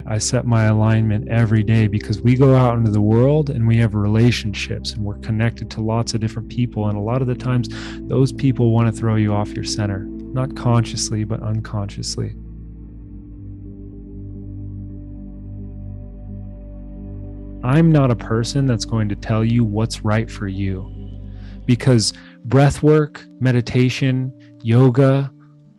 I set my alignment every day because we go out into the world and we have relationships and we're connected to lots of different people. And a lot of the times those people want to throw you off your center, not consciously, but unconsciously. I'm not a person that's going to tell you what's right for you, because breath work, meditation, yoga,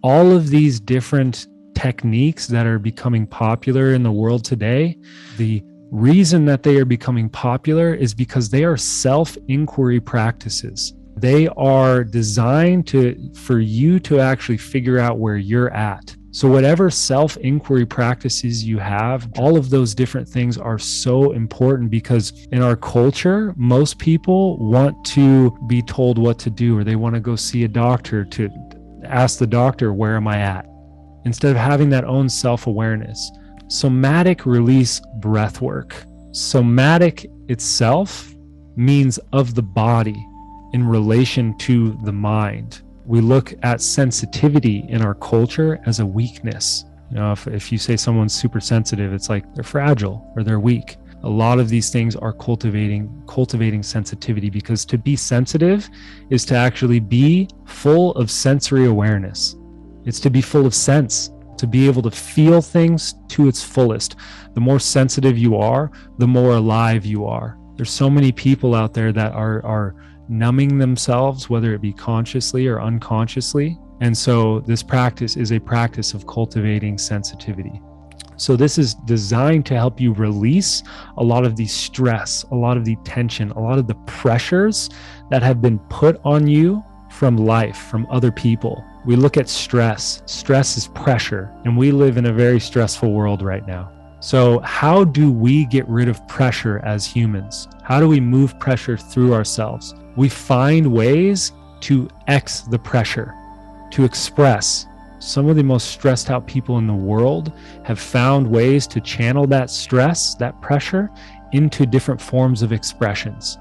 all of these different techniques that are becoming popular in the world today, the reason that they are becoming popular is because they are self-inquiry practices. They are designed for you to actually figure out where you're at. So whatever self-inquiry practices you have, all of those different things are so important, because in our culture, most people want to be told what to do, or they want to go see a doctor to ask the doctor, where am I at? Instead of having that own self-awareness. Somatic release breath work. Somatic itself means of the body in relation to the mind. We look at sensitivity in our culture as a weakness. You know, if you say someone's super sensitive, it's like they're fragile or they're weak. A lot of these things are cultivating sensitivity, because to be sensitive is to actually be full of sensory awareness. It's to be full of sense, to be able to feel things to its fullest. The more sensitive you are, the more alive you are. There's so many people out there that are numbing themselves, whether it be consciously or unconsciously. And so this practice is a practice of cultivating sensitivity. So this is designed to help you release a lot of the stress, a lot of the tension, a lot of the pressures that have been put on you from life, from other people. We look at stress. Stress is pressure, and we live in a very stressful world right now. So how do we get rid of pressure as humans? How do we move pressure through ourselves? We find ways to X the pressure, to express. Some of the most stressed out people in the world have found ways to channel that stress, that pressure, into different forms of expressions,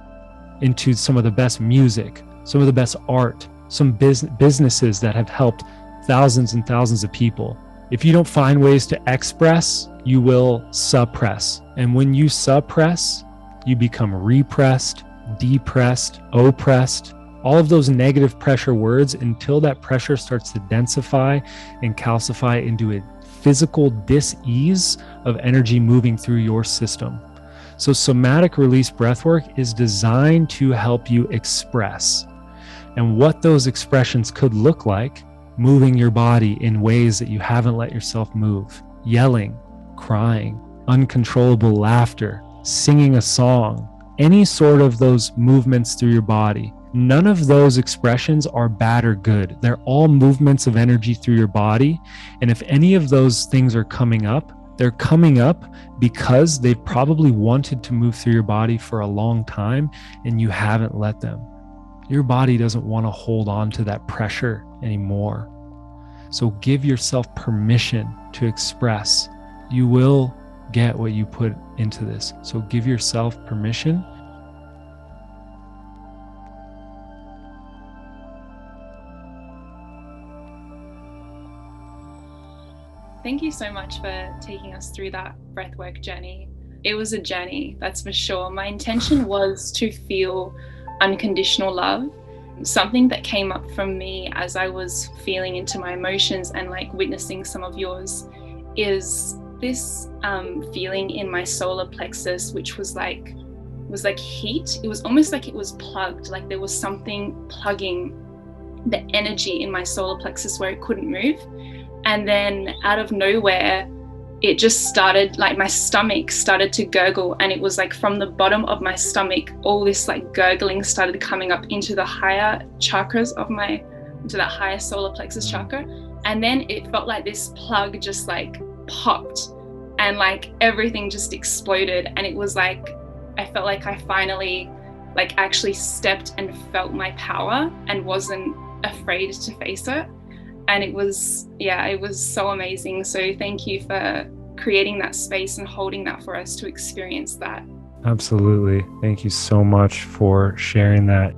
into some of the best music, some of the best art, some businesses that have helped thousands and thousands of people. If you don't find ways to express, you will suppress. And when you suppress, you become repressed, depressed, oppressed, all of those negative pressure words, until that pressure starts to densify and calcify into a physical dis-ease of energy moving through your system. So somatic release breathwork is designed to help you express. And what those expressions could look like: moving your body in ways that you haven't let yourself move, yelling, crying, uncontrollable laughter, singing a song, any sort of those movements through your body. None of those expressions are bad or good. They're all movements of energy through your body. And if any of those things are coming up, they're coming up because they've probably wanted to move through your body for a long time and you haven't let them. Your body doesn't want to hold on to that pressure anymore. So give yourself permission to express. You will get what you put into this. So give yourself permission. Thank you so much for taking us through that breathwork journey. It was a journey, that's for sure. My intention was to feel unconditional love. Something that came up from me as I was feeling into my emotions and like witnessing some of yours is this feeling in my solar plexus, which was like heat. It was almost like it was plugged, like there was something plugging the energy in my solar plexus where it couldn't move. And then out of nowhere, it just started, like my stomach started to gurgle, and it was like from the bottom of my stomach, all this like gurgling started coming up into the higher chakras of into that higher solar plexus chakra. And then it felt like this plug just like popped and like everything just exploded. And it was like, I felt like I finally like actually stepped and felt my power and wasn't afraid to face it. And it was so amazing. So thank you for creating that space and holding that for us to experience that. Absolutely. Thank you so much for sharing that.